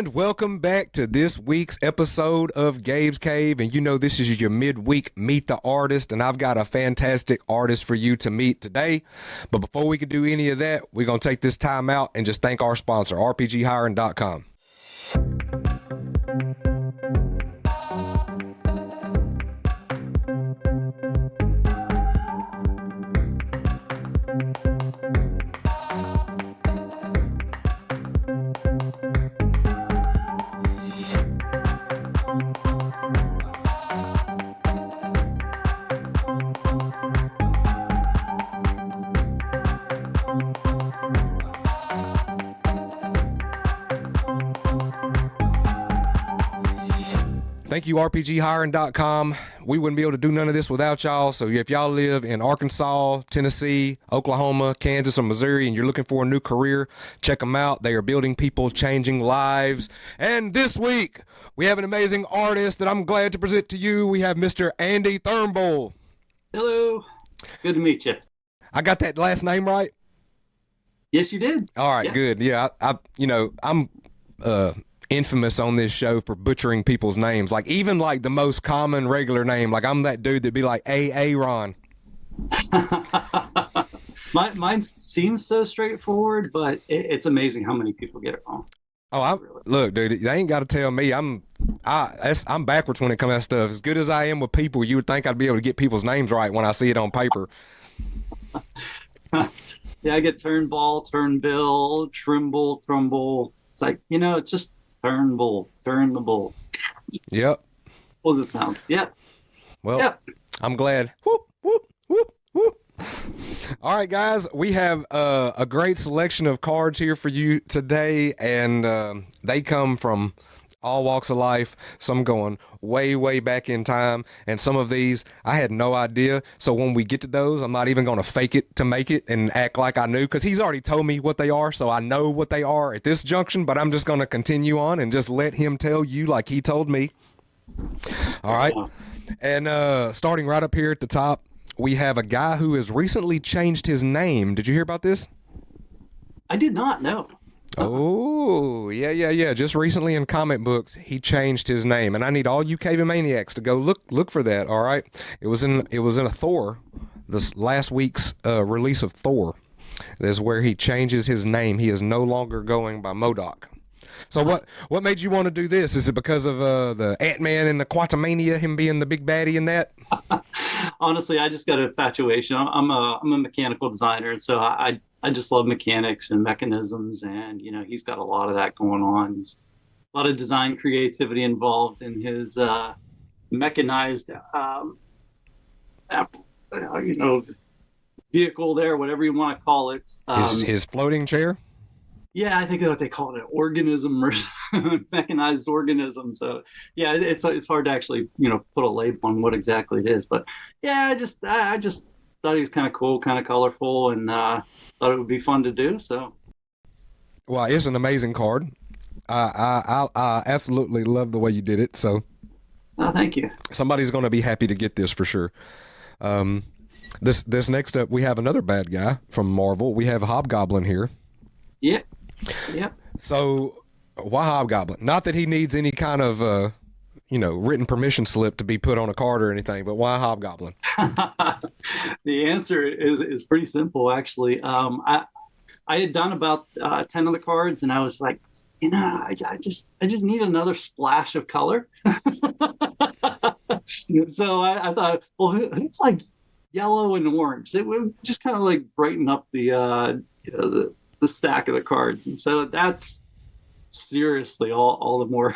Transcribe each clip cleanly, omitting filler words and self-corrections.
welcome back to this week's episode of Gabe's Cave. And you know, this is your midweek Meet the Artist, and I've got a fantastic artist for you to meet today. But before we can do any of that, we're going to take this time out and just thank our sponsor, rpghiring.com. Thank you, rpghiring.com. We wouldn't be able to do none of this without y'all. So if y'all live in Arkansas, Tennessee, Oklahoma, Kansas, or Missouri, and you're looking for a new career, check them out. They are building people, changing lives. And this week, we have an amazing artist that I'm glad to present to you. We have Mr. Andy Turnbull. Hello. Good to meet you. I got that last name right? Yes, you did. All right, yeah. Good. Yeah, I'm infamous on this show for butchering people's names. Like even like the most common regular name. Like I'm that dude that'd be like Aaron. Mine seems so straightforward, but it's amazing how many people get it wrong. Oh, look, dude, they ain't got to tell me. I'm backwards when it comes to that stuff. As good as I am with people, you would think I'd be able to get people's names right when I see it on paper. Yeah, I get Turnbull, Turnbill, Trimble. It's like, it's just Turnbull. Yep. What does it sound? Yep. Well, yep. I'm glad. Whoop, whoop, whoop, whoop. All right, guys, we have a great selection of cards here for you today, and they come from all walks of life, some going way, way back in time, and some of these I had no idea. So when we get to those, I'm not even going to fake it to make it and act like I knew, because he's already told me what they are, so I know what they are at this junction, but I'm just going to continue on and just let him tell you like he told me. All right. And starting right up here at the top, we have a guy who has recently changed his name. Did you hear about this? I did not know. Oh, yeah. Just recently in comic books, he changed his name, and I need all you Cave Maniacs to go look for that. All right, it was in a Thor, this last week's release of Thor. That's where he changes his name. He is no longer going by MODOK. So what made you want to do this? Is it because of the Ant-Man and the Quantumania, him being the big baddie in that? Honestly, I just got an infatuation. I'm a mechanical designer, and so I just love mechanics and mechanisms, and he's got a lot of that going on. There's a lot of design creativity involved in his mechanized vehicle there, whatever you want to call it. His floating chair? Yeah, I think that's what they call it, an organism or mechanized organism. So yeah, it's hard to actually put a label on what exactly it is. But yeah, I just thought he was kind of cool, kind of colorful, and thought it would be fun to do. So, well, it's an amazing card. I absolutely love the way you did it. So, thank you. Somebody's going to be happy to get this for sure. This next up, we have another bad guy from Marvel. We have Hobgoblin here. Yeah. So, why Hobgoblin? Not that he needs any kind of written permission slip to be put on a card or anything, but why Hobgoblin? The answer is pretty simple, actually. I had done about 10 of the cards, and I was like, I just need another splash of color. So I thought, well, it's like yellow and orange. It would just kind of like brighten up the stack of the cards, and so that's seriously all the more.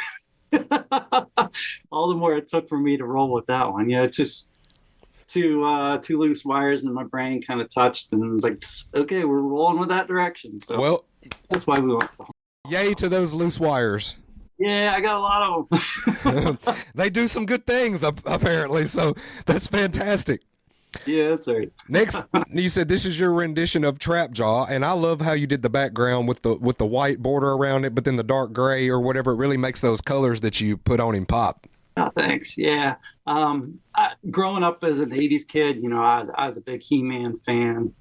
All the more it took for me to roll with that one. It's just two loose wires in my brain kind of touched, and it was like, okay, we're rolling with that direction. So well, that's why we went. Yay to those loose wires. Yeah, I got a lot of them. They do some good things apparently, so that's fantastic. Yeah, that's right. Next, you said this is your rendition of Trapjaw, and I love how you did the background with the white border around it, but then the dark gray or whatever. It really makes those colors that you put on him pop. Oh, thanks. Yeah. Growing up as an 80s kid, I was a big He-Man fan.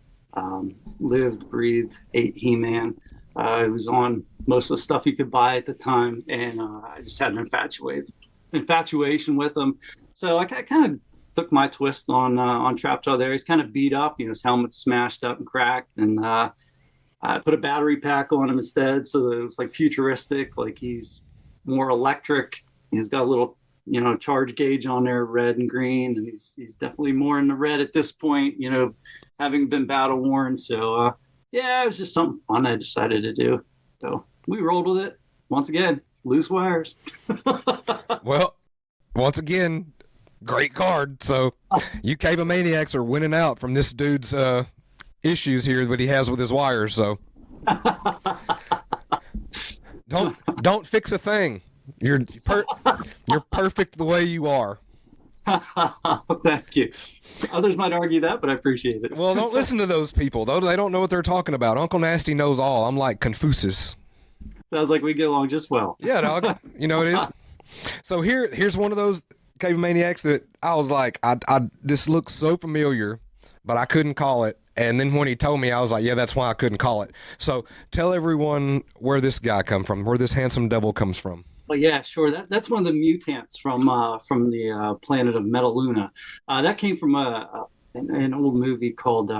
Lived, breathed, ate He-Man. It was on most of the stuff you could buy at the time, and I just had an infatuation with him. So I kind of took my twist on Trapjaw there. He's kind of beat up, his helmet's smashed up and cracked, and I put a battery pack on him instead, so that it was like futuristic, like he's more electric. He's got a little, charge gauge on there, red and green, and he's definitely more in the red at this point, having been battle worn. So yeah, it was just something fun I decided to do. So we rolled with it. Once again, loose wires. Well, once again, great card. So you Cave Maniacs are winning out from this dude's issues here that he has with his wires. So don't fix a thing. You're perfect the way you are. Thank you. Others might argue that, but I appreciate it. Well, don't listen to those people, though. They don't know what they're talking about. Uncle Nasty knows all. I'm like Confucius. Sounds like we get along just well. Yeah, dog. It is. So here's one of those Cave Maniacs that I was like, this looks so familiar, but I couldn't call it. And then when he told me, I was like, yeah, that's why I couldn't call it. So tell everyone where this guy come from, where this handsome devil comes from. Well, yeah, sure. That's one of the mutants from the planet of Metaluna. That came from an old movie called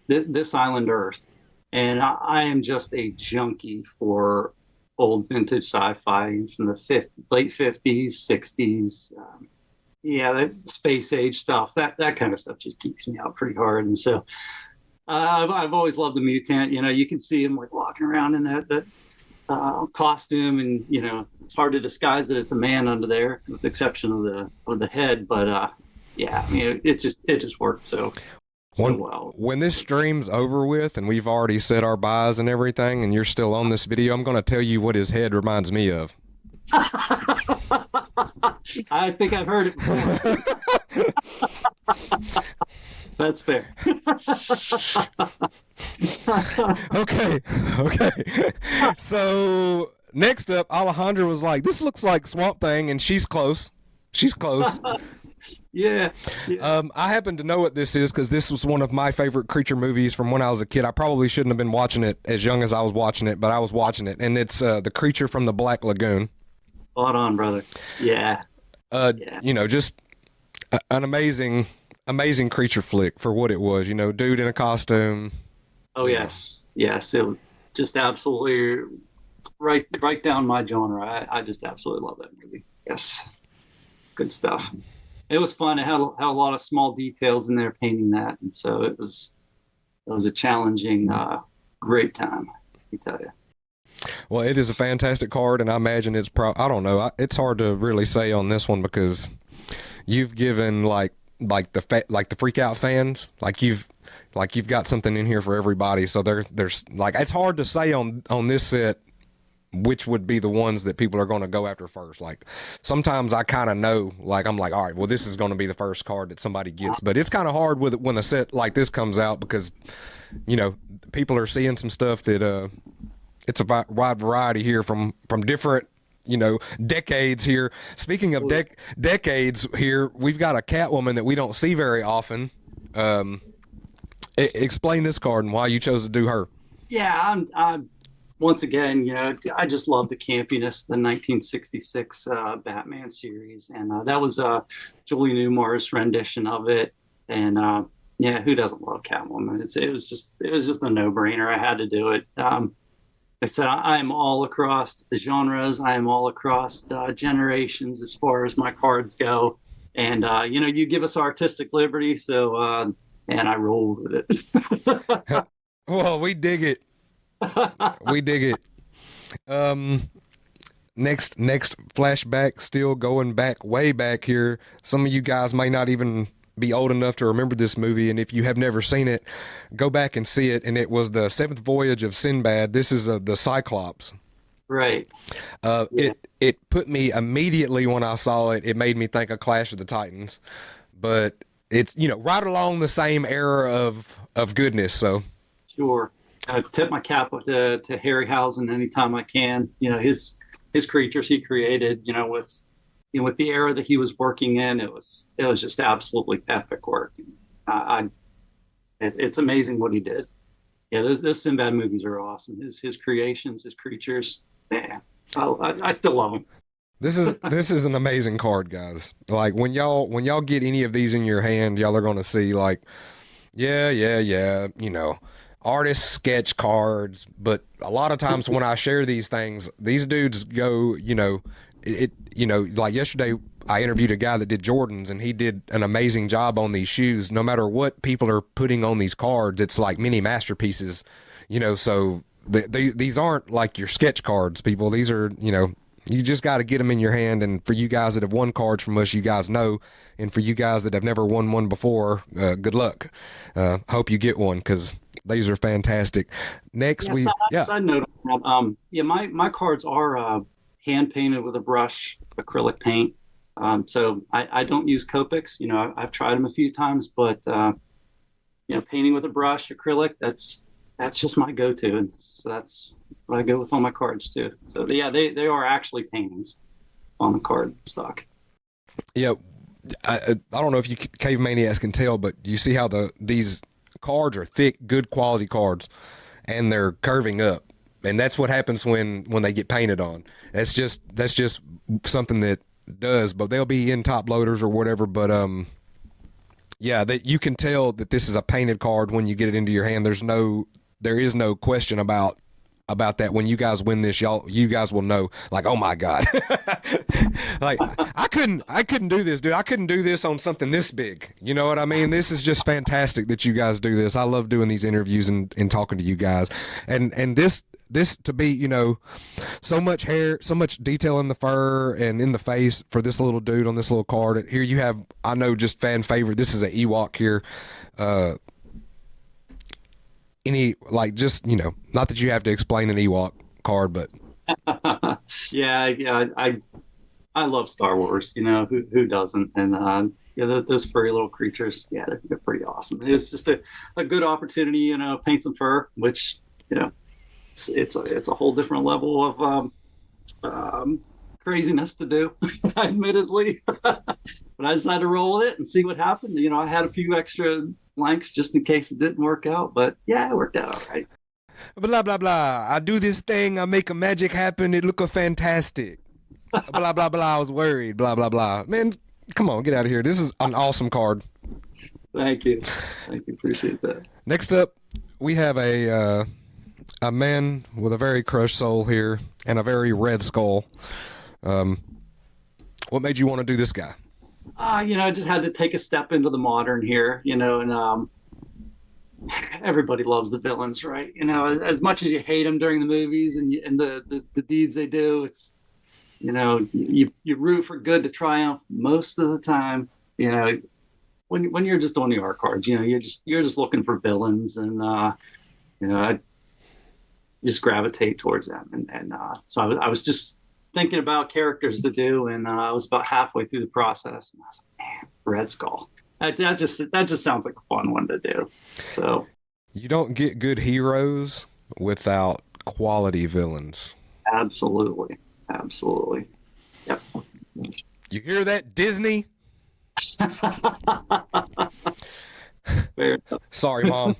This Island Earth, and I am just a junkie for old vintage sci-fi from the late 50s, 60s. Yeah, that space age stuff. That kind of stuff just geeks me out pretty hard, and so I've always loved the mutant. You can see him like walking around in that costume, and it's hard to disguise that it's a man under there, with the exception of the head. But yeah, I mean, it just worked so well. When this stream's over with and we've already said our byes and everything, and you're still on this video, I'm going to tell you what his head reminds me of. I think I've heard it before. That's fair. Okay. So next up, Alejandra was like, this looks like Swamp Thing, and she's close. Yeah. I happen to know what this is because this was one of my favorite creature movies from when I was a kid. I probably shouldn't have been watching it as young as I was watching it, but I was watching it, and it's the creature from the Black Lagoon. Spot on, brother. Yeah. Just an amazing creature flick for what it was. Dude in a costume. Oh yes, it was just absolutely right down my genre. I just absolutely love that movie. Yes, good stuff. It was fun. It had a lot of small details in there painting that, and so it was a challenging, great time. Let me tell you. Well, it is a fantastic card, and I imagine it's I don't know. It's hard to really say on this one because you've given like the freak out fans, you've got something in here for everybody. So there's it's hard to say on this set which would be the ones that people are going to go after first. Like sometimes I kind of know, I'm like, all right, well, this is going to be the first card that somebody gets, but it's kind of hard with it when a set like this comes out because people are seeing some stuff that it's a wide variety here from different decades here. Speaking of decades here, we've got a Catwoman that we don't see very often. Explain this card and why you chose to do her. Yeah, I'm once again, I just love the campiness of the 1966 Batman series, and that was Julie Newmar's rendition of it. And yeah, who doesn't love Catwoman? It was just a no-brainer. I had to do it. I said I am all across the genres. I am all across generations as far as my cards go. And you give us artistic liberty, so and I rolled with it. Well, we dig it. We dig it. Next flashback, still going back, way back here. Some of you guys may not even be old enough to remember this movie, and if you have never seen it, go back and see it. And it was the Seventh Voyage of Sinbad. This is the Cyclops. Right. Yeah. It put me immediately when I saw it. It made me think of Clash of the Titans, but it's right along the same era of goodness. So sure. I tip my cap to Harryhausen anytime I can. His creatures he created. With the era that he was working in, it was just absolutely epic work. It's amazing what he did. Yeah, those Sinbad movies are awesome. His creations, his creatures, man, I still love them. This is an amazing card, guys. Like when y'all get any of these in your hand, y'all are gonna see like, yeah, yeah, yeah, artist sketch cards. But a lot of times when I share these things, these dudes go, like yesterday I interviewed a guy that did Jordans, and he did an amazing job on these shoes. No matter what people are putting on these cards, it's like mini masterpieces, so these aren't like your sketch cards, people. These are, you just got to get them in your hand. And for you guys that have won cards from us, you guys know. And for you guys that have never won one before, good luck. Hope you get one, because these are fantastic. Next, side note, my cards are hand painted with a brush, acrylic paint. So I don't use Copics. I've tried them a few times, but painting with a brush, acrylic, that's just my go-to, and so that's what I go with all my cards too. So yeah, they are actually paintings on the card stock. Yeah, I don't know if you cave maniacs can tell, but you see how these cards are thick, good quality cards, and they're curving up, and that's what happens when they get painted on. That's just something that does, but they'll be in top loaders or whatever. But yeah, that you can tell that this is a painted card when you get it into your hand. There is no question about that. When you guys win this, you guys will know, like, oh my God. Like, I couldn't do this, dude. I couldn't do this on something this big. You know what I mean? This is just fantastic that you guys do this. I love doing these interviews and talking to you guys. And this to be, so much hair, so much detail in the fur and in the face for this little dude on this little card. And here you have, I know, just fan favorite. This is an Ewok here. Not that you have to explain an Ewok card, but yeah, I love Star Wars. Who doesn't? And those furry little creatures, yeah, they're pretty awesome. It's just a good opportunity, paint some fur, which it's a whole different level of craziness to do, admittedly. But I decided to roll with it and see what happened. I had a few extra blanks just in case it didn't work out, but yeah, it worked out all right. Blah blah blah. I do this thing, I make a magic happen, it look fantastic. Blah blah blah. I was worried. Blah blah blah. Man, come on, get out of here. This is an awesome card. Thank you. Appreciate that. Next up, we have a man with a very crushed soul here and a very red skull. What made you want to do this guy? I just had to take a step into the modern here, and everybody loves the villains, right? As much as you hate them during the movies and the deeds they do, it's, you root for good to triumph most of the time. When you're just on the art cards, you're just looking for villains, and I just gravitate towards them, and so I was just thinking about characters to do, and I was about halfway through the process, and I was like, man, Red Skull. That just sounds like a fun one to do. So you don't get good heroes without quality villains. Absolutely. Yep. You hear that, Disney? Sorry, Mom.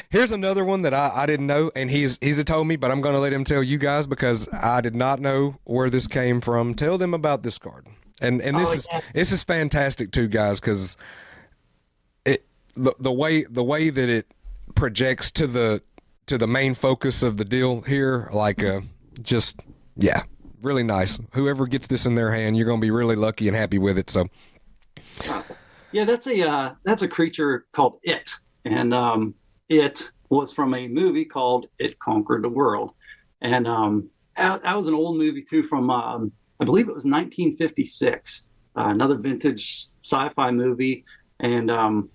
Here's another one that I didn't know, and he's told me, but I'm going to let him tell you guys because I did not know where this came from. Tell them about this card, and this is fantastic too, guys, because the way that it projects to the main focus of the deal here, like just really nice. Whoever gets this in their hand, you're going to be really lucky and happy with it. So. Yeah, that's a creature called It, and It was from a movie called It Conquered the World, and that was an old movie too, from I believe it was 1956, another vintage sci-fi movie, and one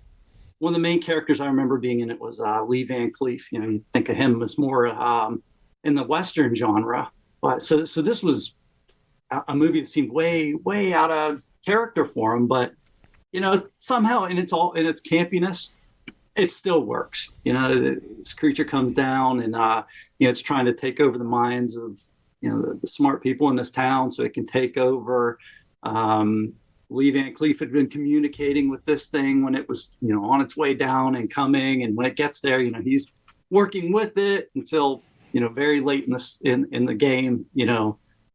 of the main characters I remember being in it was Lee Van Cleef. You think of him as more in the Western genre, but so this was a movie that seemed way out of character for him, but somehow in its campiness, it still works. This creature comes down and it's trying to take over the minds of the smart people in this town, so it can take over Lee Van Cleef had been communicating with this thing when it was, on its way down and coming. And when it gets there, he's working with it until, very late in the game,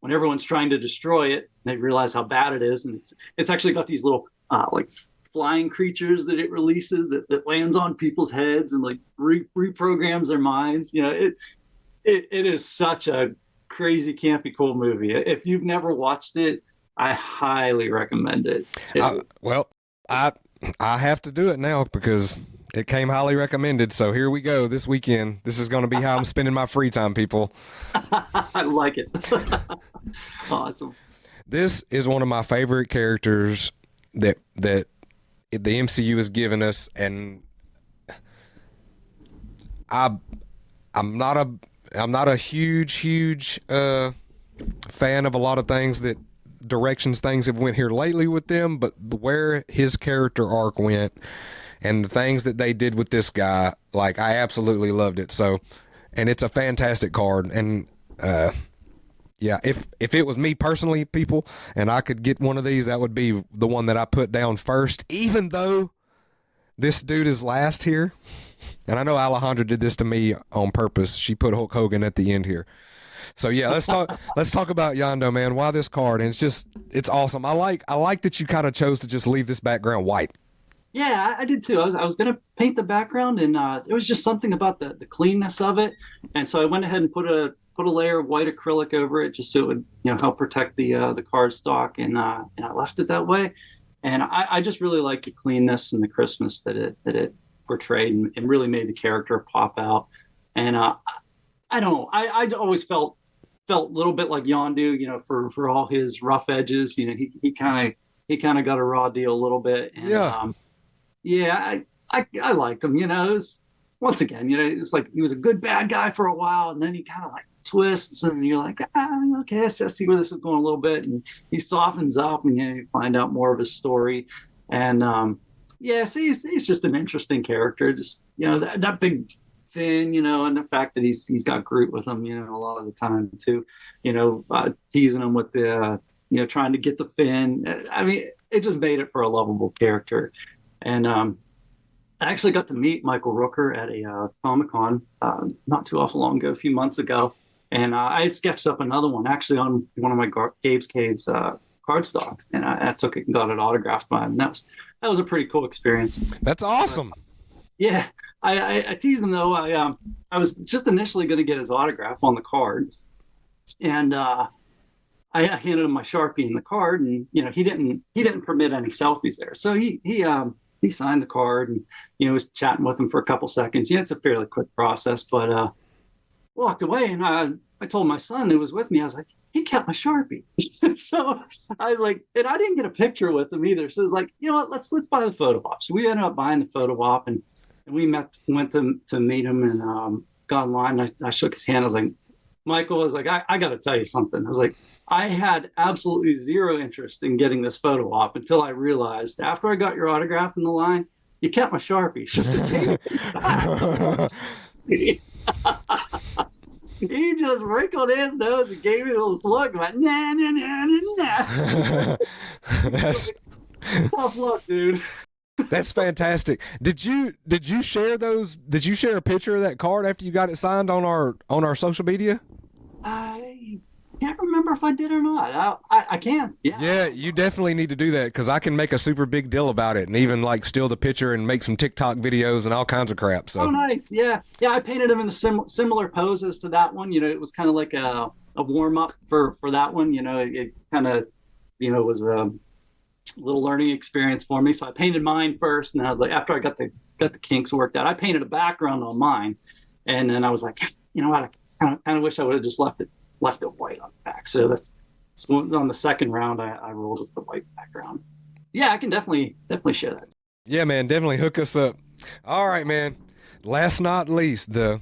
when everyone's trying to destroy it, they realize how bad it is. And it's actually got these little like flying creatures that it releases that lands on people's heads and like reprograms their minds. It is such a crazy, campy, cool movie. If you've never watched it, I highly recommend it. I have to do it now because it came highly recommended. So here we go this weekend. This is going to be how I'm spending my free time, people. I like it. Awesome. This is one of my favorite characters that the MCU has given us, and I'm not a huge fan of a lot of things that directions things have went here lately with them, but where his character arc went and the things that they did with this guy, like, I absolutely loved it. So, and it's a fantastic card. And yeah, if it was me personally, people, and I could get one of these, that would be the one that I put down first, even though this dude is last here. And I know Alejandra did this to me on purpose. She put Hulk Hogan at the end here. So yeah, let's talk about Yondu, man. Why this card? And it's awesome. I like that you kind of chose to just leave this background white. Yeah, I did too. I was gonna paint the background, and there was just something about the cleanness of it, and so I went ahead and put a layer of white acrylic over it just so it would help protect the cardstock, and I left it that way. And I just really liked the cleanness and the crispness that it portrayed, and really made the character pop out. And I don't know, I always felt a little bit like Yondu, for all his rough edges. He kind of got a raw deal a little bit. And, yeah, I liked him. Once again, it's like he was a good bad guy for a while, and then he kind of like twists, and you're like, okay, I see where this is going a little bit, and he softens up, and you find out more of his story. And yeah, so he's just an interesting character. Just that big Finn, and the fact that he's got Groot with him, a lot of the time too, teasing him with the trying to get the Finn. I mean, it just made it for a lovable character. And I actually got to meet Michael Rooker at a Comic-Con not too awful long ago, a few months ago, and I had sketched up another one actually on one of my Gabe's Caves cardstocks, and I took it and got it autographed by him. That was a pretty cool experience. That's awesome. Yeah, I teased him though. I was just initially going to get his autograph on the card, and I handed him my Sharpie in the card, and he didn't permit any selfies there, so he signed the card and was chatting with him for a couple seconds. It's a fairly quick process, but walked away, and I told my son who was with me, I was like, he kept my Sharpie. So I was like, and I didn't get a picture with him either. So it was like, what, let's buy the photo op. So we ended up buying the photo op, and we went to meet him, and got in line. I shook his hand. I was like, Michael, I was like, I got to tell you something. I was like, I had absolutely zero interest in getting this photo op until I realized after I got your autograph in the line, you kept my Sharpie. So he just wrinkled his nose and gave me a little look like, nah, nah, nah, nah, nah. That's tough luck, dude. That's fantastic. Did you share those? Did you share a picture of that card after you got it signed on our social media? I can't remember if I did or not. I can. Yeah. Yeah, you definitely need to do that because I can make a super big deal about it and even like steal the picture and make some TikTok videos and all kinds of crap. So. Oh, nice. Yeah. I painted him in a similar poses to that one. It was kind of like a warm up for that one. It kind of was a little learning experience for me. So I painted mine first, and I was like, after I got the kinks worked out, I painted a background on mine, and then I was like, what, I kind of wish I would have just left it white on the back. So that's on the second round. I rolled with the white background. Yeah, I can definitely share that. Yeah, man, definitely hook us up. All right, man. Last not least, the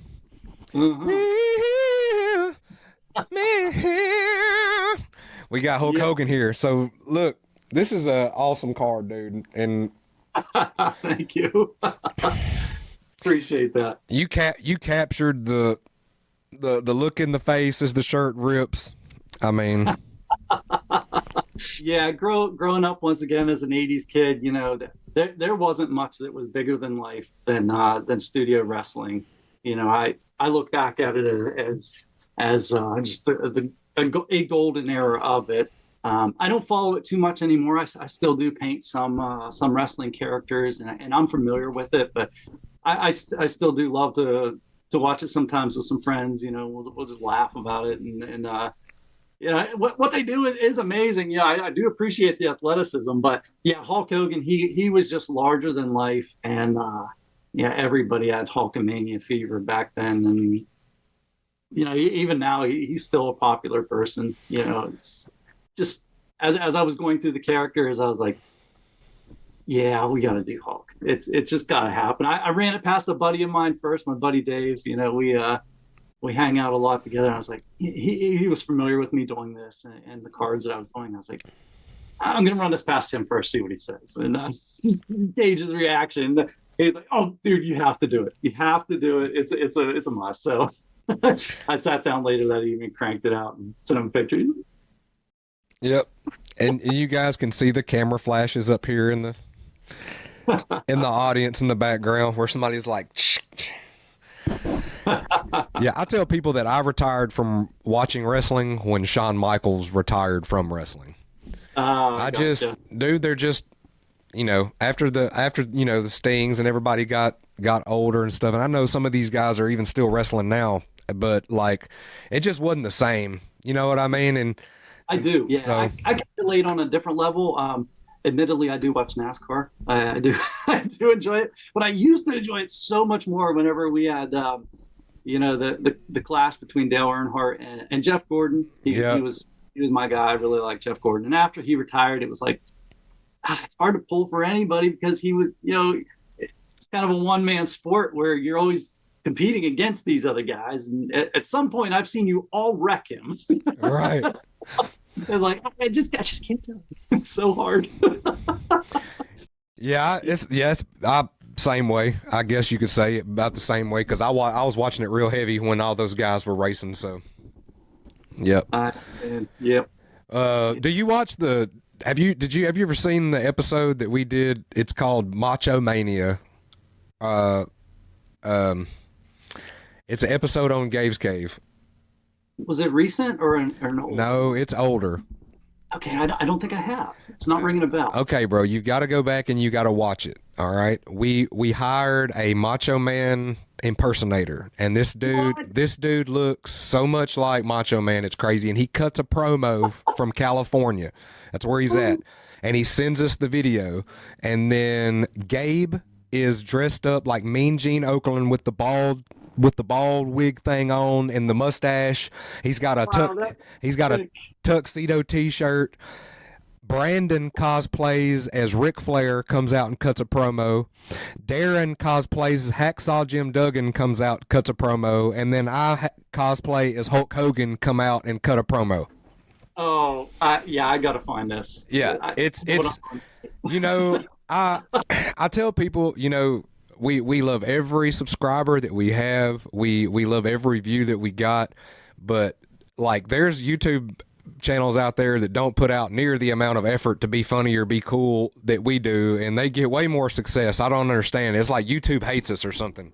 we got Hulk Hogan here. So look, this is an awesome card, dude, and thank you. Appreciate that. You captured the look in the face as the shirt rips. I mean, Yeah, growing up once again as an '80s kid, there wasn't much that was bigger than life than studio wrestling. I look back at it as just a golden era of it. I don't follow it too much anymore. I still do paint some wrestling characters, and I'm familiar with it, but I still do love to watch it sometimes with some friends. We'll just laugh about it, and what they do is amazing. Yeah, I do appreciate the athleticism, but yeah, Hulk Hogan, he was just larger than life, and yeah, everybody had Hulkamania fever back then, and even now he's still a popular person. It's just as I was going through the characters, I was like, yeah, we got to do Hulk. It's just got to happen. I ran it past a buddy of mine first, my buddy Dave. We hang out a lot together. And I was like, he was familiar with me doing this and the cards that I was doing. I was like, I'm going to run this past him first, see what he says. And just gauge his reaction. He's like, oh, dude, you have to do it. You have to do it. It's a must. So I sat down later that evening, cranked it out, and sent him a picture. Yep. And you guys can see the camera flashes up here in the audience in the background where somebody's like, yeah, I tell people that I retired from watching wrestling when Shawn Michaels retired from wrestling. Dude, they're just, after the Stings and everybody got older and stuff. And I know some of these guys are even still wrestling now, but like, it just wasn't the same. You know what I mean? And I do. Yeah. So, I can relate on a different level. Admittedly, I do watch NASCAR. I do. I do enjoy it, but I used to enjoy it so much more whenever we had, the clash between Dale Earnhardt and Jeff Gordon. He was my guy. I really liked Jeff Gordon. And after he retired, it was like, it's hard to pull for anybody because he was, it's kind of a one-man sport where you're always competing against these other guys. And at some point, I've seen you all wreck him. Right. It's like, I just can't do it. It's so hard. Yeah, it's same way. I guess you could say it about the same way because I was watching it real heavy when all those guys were racing. So, yep. Yep. Do you watch have you ever seen the episode that we did? It's called Macho Mania. It's an episode on Gabe's Cave. Was it recent or an old? No, it's older. Okay, I don't think I have. It's not ringing a bell. Okay, bro, you got to go back and you got to watch it. All right, we hired a Macho Man impersonator, and this dude looks so much like Macho Man, it's crazy. And he cuts a promo from California. That's where he's at, and he sends us the video. And then Gabe is dressed up like Mean Gene Okerlund with the bald wig thing on and the mustache. He's got a tuxedo t-shirt. Brandon cosplays as Ric Flair, comes out and cuts a promo. Darren cosplays as Hacksaw Jim Duggan, comes out, cuts a promo, and then I cosplay as Hulk Hogan, come out and cut a promo. Oh, I gotta find this. Yeah, it's I tell people, we love every subscriber that we have. We love every view that we got, but like there's YouTube channels out there that don't put out near the amount of effort to be funny or be cool that we do, and they get way more success. I don't understand. It's like YouTube hates us or something.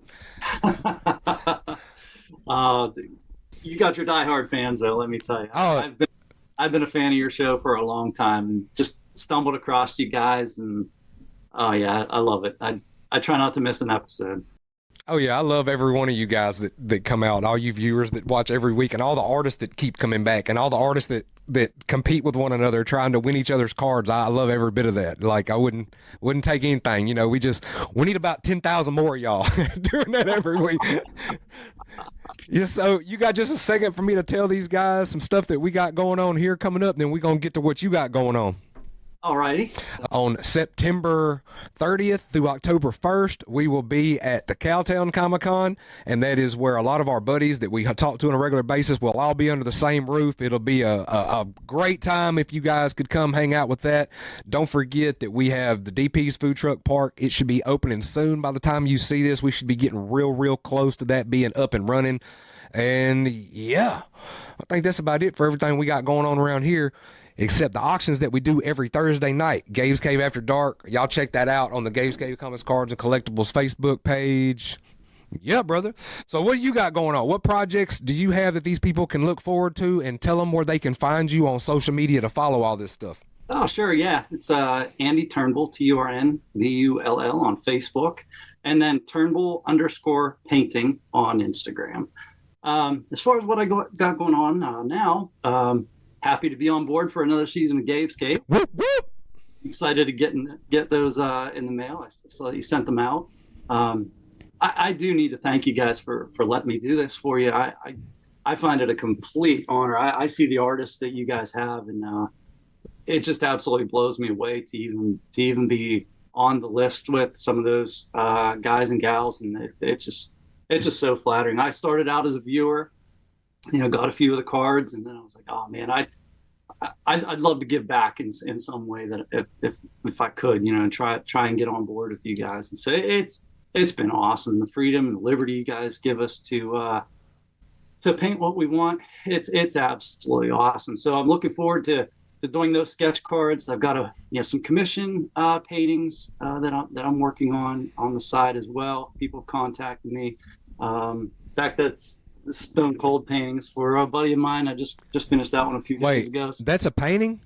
You got your diehard fans though, let me tell you. I've been a fan of your show for a long time and just stumbled across you guys, and oh yeah, I love it. I try not to miss an episode. Oh yeah, I love every one of you guys that come out, all you viewers that watch every week, and all the artists that keep coming back, and all the artists that compete with one another trying to win each other's cards. I love every bit of that. Like I wouldn't take anything. We need about 10,000 more of y'all doing that every week. Yeah, so you got just a second for me to tell these guys some stuff that we got going on here coming up, and then we're gonna get to what you got going on. Alrighty. On September 30th through October 1st, we will be at the Cowtown Comic-Con, and that is where a lot of our buddies that we talk to on a regular basis will all be under the same roof. It'll be a great time if you guys could come hang out with that. Don't forget that we have the DP's Food Truck Park. It should be opening soon. By the time you see this, we should be getting real close to that being up and running. And yeah, I think that's about it for everything we got going on around here. except the auctions that we do every Thursday night. Gabe's Cave After Dark. Y'all check that out on the Gabe's Cave Comics, Cards, and Collectibles Facebook page. Yeah, brother. So what do you got going on? What projects do you have that these people can look forward to, and tell them where they can find you on social media to follow all this stuff? Oh, sure. Yeah. It's Andy Turnbull, Turnbull on Facebook, and then Turnbull_painting on Instagram. As far as what I got going on now, happy to be on board for another season of Gabe's Cave. Whoop, whoop. Excited to get those in the mail. I saw you sent them out. I do need to thank you guys for letting me do this for you. I find it a complete honor. I see the artists that you guys have, and it just absolutely blows me away to even be on the list with some of those guys and gals, and it's just so flattering. I started out as a viewer, got a few of the cards, and then I was like, oh man, I'd love to give back in some way, that if I could, and try and get on board with you guys. And so it's been awesome. The freedom and the liberty you guys give us to paint what we want. It's absolutely awesome. So I'm looking forward to doing those sketch cards. I've got some commission paintings that I'm working on the side as well. People contacting me. In fact, that's the Stone Cold paintings for a buddy of mine. I just finished that one a few days ago. So, that's a painting?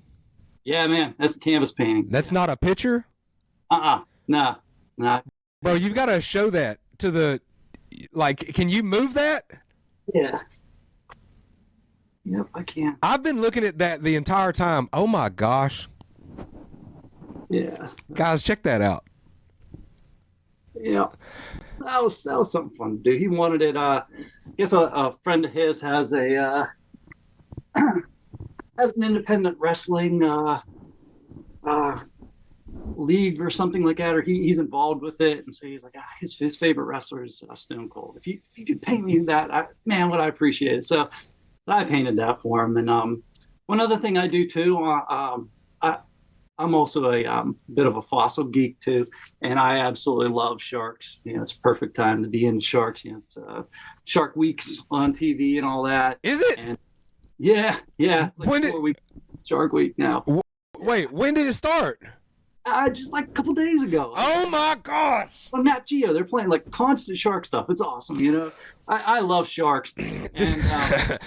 Yeah, man, that's a canvas painting. That's not a picture? Nah. Bro, you've got to show that to the, can you move that? Yeah. Yep, I can. I've been looking at that the entire time. Oh my gosh. Yeah. Guys, check that out. Yeah. That was something fun to do. He wanted it. I guess a friend of his has has an independent wrestling league or something like that, or he's involved with it, and so he's like, his favorite wrestler is Stone Cold. If you could paint me that, man, would I appreciate it. So I painted that for him. And one other thing I do too, I'm also a bit of a fossil geek too, and I absolutely love sharks. It's a perfect time to be in sharks. It's Shark Weeks on TV and all that. Is it? And yeah. It's like when 4 weeks Shark Week now. Wait, when did it start? Just like a couple days ago. Oh my gosh! On Nat Geo, they're playing like constant shark stuff. It's awesome, I love sharks, and a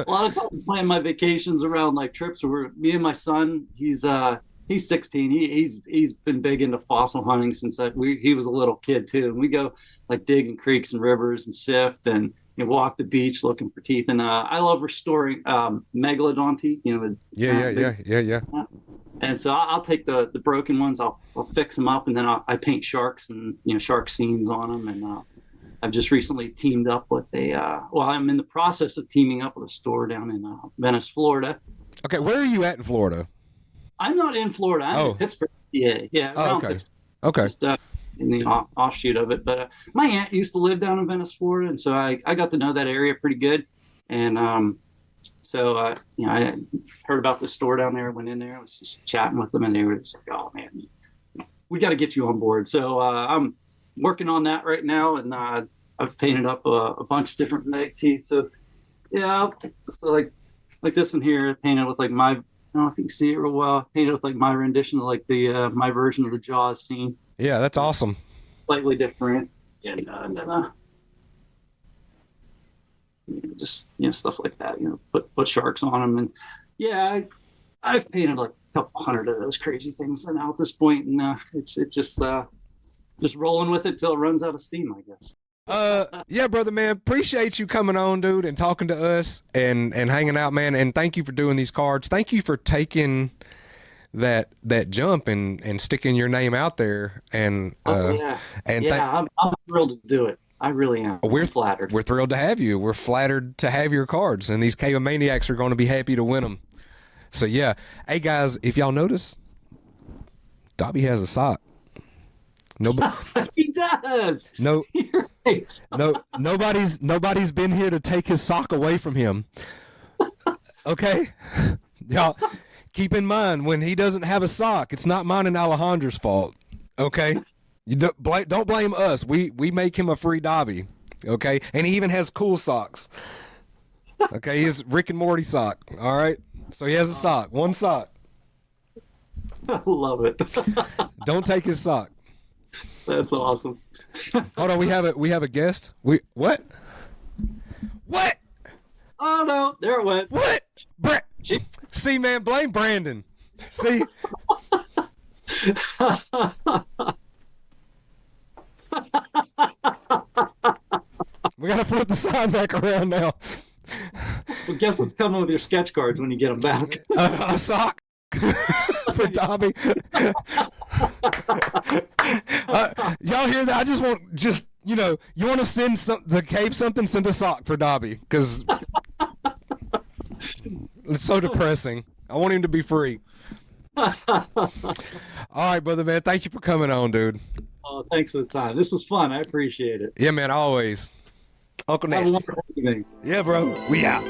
lot of times I plan my vacations around like trips where me and my son. He's 16. He's been big into fossil hunting since he was a little kid too. And we go like dig in creeks and rivers and sift and walk the beach looking for teeth. And I love restoring megalodon teeth. Yeah. And so I'll take the broken ones, I'll fix them up, and then I paint sharks and shark scenes on them. And I've just recently teamed up with I'm in the process of teaming up with a store down in Venice, Florida. Okay, where are you at in Florida? I'm not in Florida. I'm in Pittsburgh. Yeah. Oh, okay. Pittsburgh. Okay. Just in the offshoot of it. But my aunt used to live down in Venice, Florida, and so I got to know that area pretty good. And so I heard about the store down there, went in there, I was just chatting with them, and they were just like, oh man, we got to get you on board. So I'm working on that right now, and I've painted up a bunch of different meg teeth. So yeah, so like this one here, painted with like my, I don't know if you can see it real well, painted with like my rendition of like the my version of the Jaws scene. Yeah, that's awesome. Slightly different, and just stuff like that. Put sharks on them, and yeah, I've painted like a couple hundred of those crazy things now at this point, and it's just rolling with it till it runs out of steam, I guess. Yeah, brother, man, appreciate you coming on, dude, and talking to us and hanging out, man. And thank you for doing these cards. Thank you for taking that jump and sticking your name out there. And I'm thrilled to do it. I really am. We're flattered. We're thrilled to have you. We're flattered to have your cards, and these Cave Maniacs are going to be happy to win them. So yeah, hey guys, if y'all notice, Dobby has a sock. Nobody. He does. No. You're right. Nobody's been here to take his sock away from him. Okay, y'all keep in mind when he doesn't have a sock, it's not mine and Alejandra's fault. Okay. You don't blame us. We make him a free Dobby, okay? And he even has cool socks. Okay, his Rick and Morty sock. All right. So he has a sock. One sock. I love it. Don't take his sock. That's awesome. Hold on, we have a guest. What? Oh no, there it went. What? See, man, blame Brandon. See? We gotta flip the sign back around now. Well, guess what's coming with your sketch cards when you get them back? A sock for Dobby. Y'all hear that? I just want, you want to send the cave something, send a sock for Dobby, because it's so depressing. I want him to be free. All right, brother, man. Thank you for coming on, dude. Oh, thanks for the time. This was fun. I appreciate it. Yeah, man, always. Uncle Have a Nasty. wonderful evening. Yeah, bro. We out.